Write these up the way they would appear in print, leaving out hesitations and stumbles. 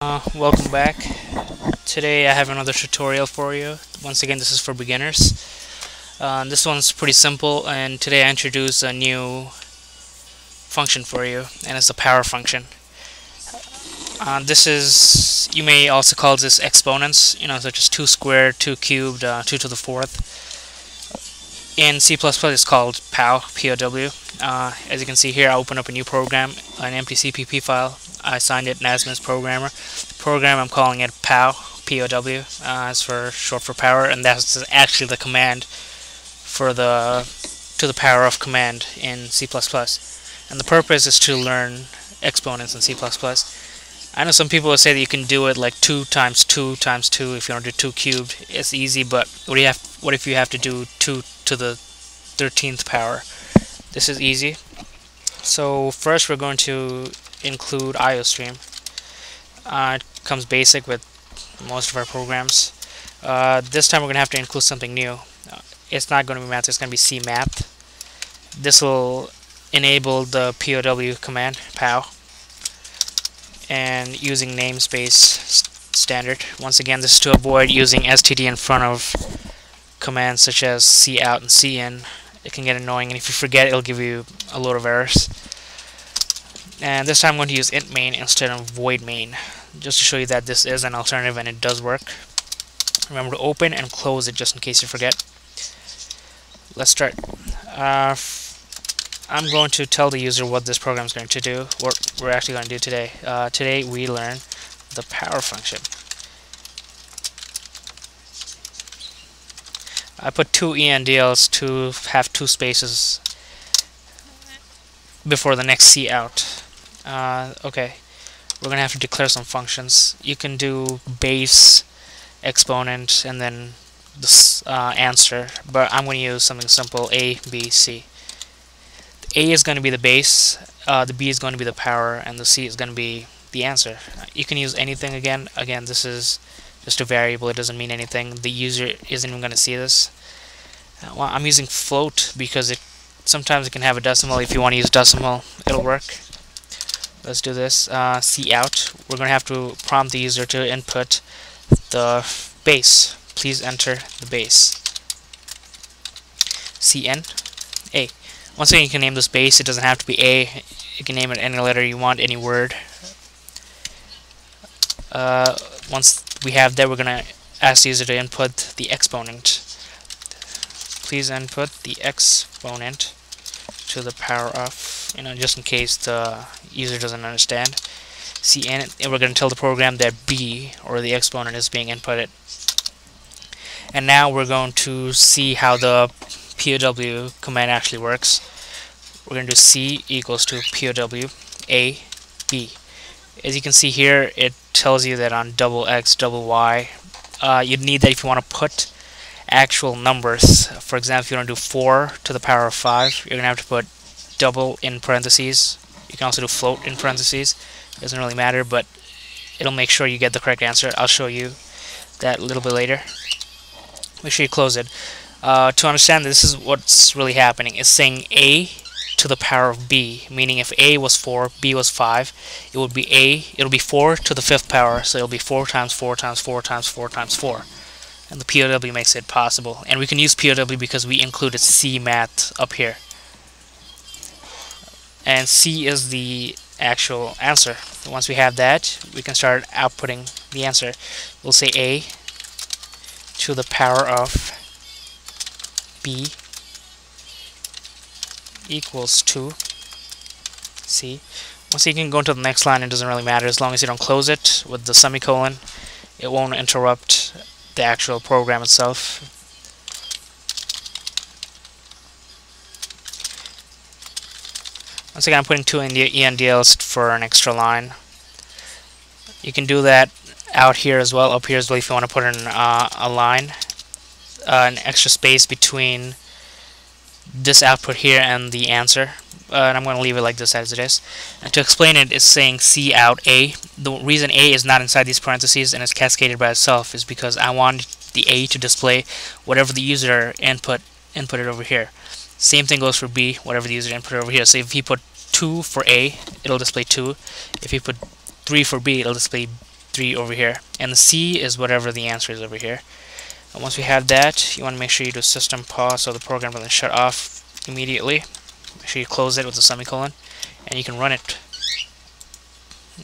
Welcome back. Today I have another tutorial for you. Once again, this is for beginners. This one's pretty simple, and today I introduce a new function for you, and it's the power function. This is, you may also call this exponents, such as 2 squared, 2 cubed, 2 to the 4th. In C++, it's called POW, P-O-W. As you can see here, I open up a new program, an empty CPP file. I assigned it an as programmer. The program, I'm calling it POW, P-O-W, as for short for power, and that's actually the command for to the power of command in C++. And the purpose is to learn exponents in C++. I know some people will say that you can do it like 2 times 2 times 2 if you want to do 2 cubed. It's easy, but what if you have to do 2 to the 13th power? This is easy. So first we're going to include IOStream. It comes basic with most of our programs. This time we're going to have to include something new. It's not going to be math, it's going to be cmath. This will enable the POW command, POW, and using namespace standard. Once again, this is to avoid using std in front of commands such as cout and cin. It can get annoying, and if you forget, it'll give you a load of errors. And this time I'm going to use int main instead of void main, just to show you that this is an alternative and it does work. Remember to open and close it just in case you forget. Let's start. I'm going to tell the user what this program is going to do, what we're actually going to do today. Today we learn the power function. I put 2 ENDLs to have 2 spaces before the next cout. Okay, we're going to have to declare some functions. You can do base, exponent, and then this answer, but I'm going to use something simple, A, B, C. A is going to be the base, the B is going to be the power, and the C is going to be the answer. You can use anything again. Again, this is just a variable, it doesn't mean anything. The user isn't even going to see this. Well, I'm using float because sometimes it can have a decimal. If you want to use decimal, it'll work. Let's do this. cout. We're going to have to prompt the user to input the base. Please enter the base. cn, A. Once again, you can name this base. It doesn't have to be A. You can name it any letter you want, any word. Once we have that, we're going to ask the user to input the exponent. Please input the exponent to the power of, just in case the user doesn't understand. Cn, and we're going to tell the program that B, or the exponent, is being inputted. And now we're going to see how the POW command actually works. We're going to do C equals to POW A B. As you can see here, it tells you that on double X, double Y, you'd need that if you want to put actual numbers. For example, if you want to do 4 to the power of 5, you're going to have to put double in parentheses. You can also do float in parentheses. It doesn't really matter, but it'll make sure you get the correct answer. I'll show you that a little bit later. Make sure you close it. To understand this is what's really happening. It's saying A to the power of B, meaning if A was 4, B was 5, it'll be 4 to the 5th power, so it'll be 4 times 4 times 4 times 4 times 4. And the POW makes it possible. And we can use POW because we included cmath up here. And C is the actual answer. Once we have that, we can start outputting the answer. We'll say A to the power of B equals to C. Once you can go into the next line, it doesn't really matter as long as you don't close it with the semicolon. It won't interrupt the actual program itself. Once again, I'm putting 2 in the ENDLs for an extra line. You can do that out here as well, up here as well, if you want to put in a line, an extra space between this output here and the answer. And I'm going to leave it like this as it is. And to explain it, it's saying cout A. The reason A is not inside these parentheses and it's cascaded by itself is because I want the A to display whatever the user inputted over here. Same thing goes for B, whatever the user inputted over here. So if he put 2 for A, it'll display 2. If he put 3 for B, it'll display 3 over here, and the C is whatever the answer is over here. And once we have that, you want to make sure you do system pause so the program doesn't shut off immediately. Make sure you close it with a semicolon, and you can run it.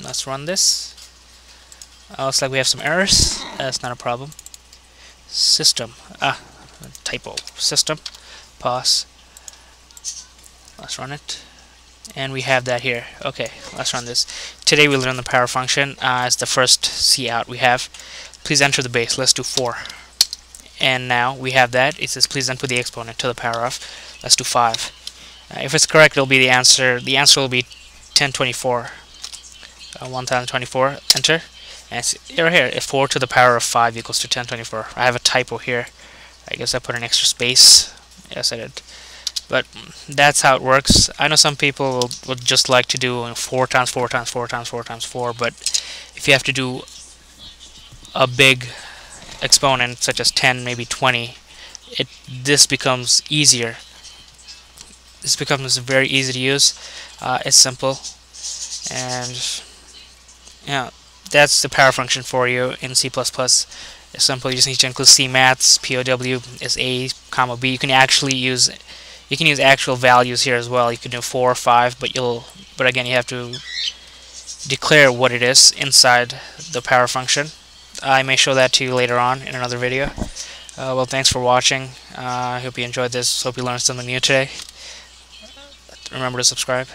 Let's run this. Looks like we have some errors. That's not a problem. System. Typo. System. Pause. Let's run it. And we have that here. Okay, let's run this. Today we learned the power function as the first C out we have. Please enter the base. Let's do 4. And now we have that. It says please input the exponent to the power of. Let's do 5. If it's correct, it'll be the answer. The answer will be 1024. 1024. Enter. And it's right here. If 4 to the power of 5 equals to 1024. I have a typo here. I guess I put an extra space. Yes, I did. But that's how it works. I know some people would just like to do 4 times 4 times 4 times 4 times 4, but if you have to do a big exponent such as 10, maybe 20, this becomes easier. This becomes very easy to use. It's simple, and yeah, that's the power function for you in C++. It's simple. You just need to include cmath. POW is A, comma B. You can use actual values here as well. You can do 4 or 5, but again, you have to declare what it is inside the power function. I may show that to you later on in another video. Well, thanks for watching. I hope you enjoyed this. Hope you learned something new today. Remember to subscribe.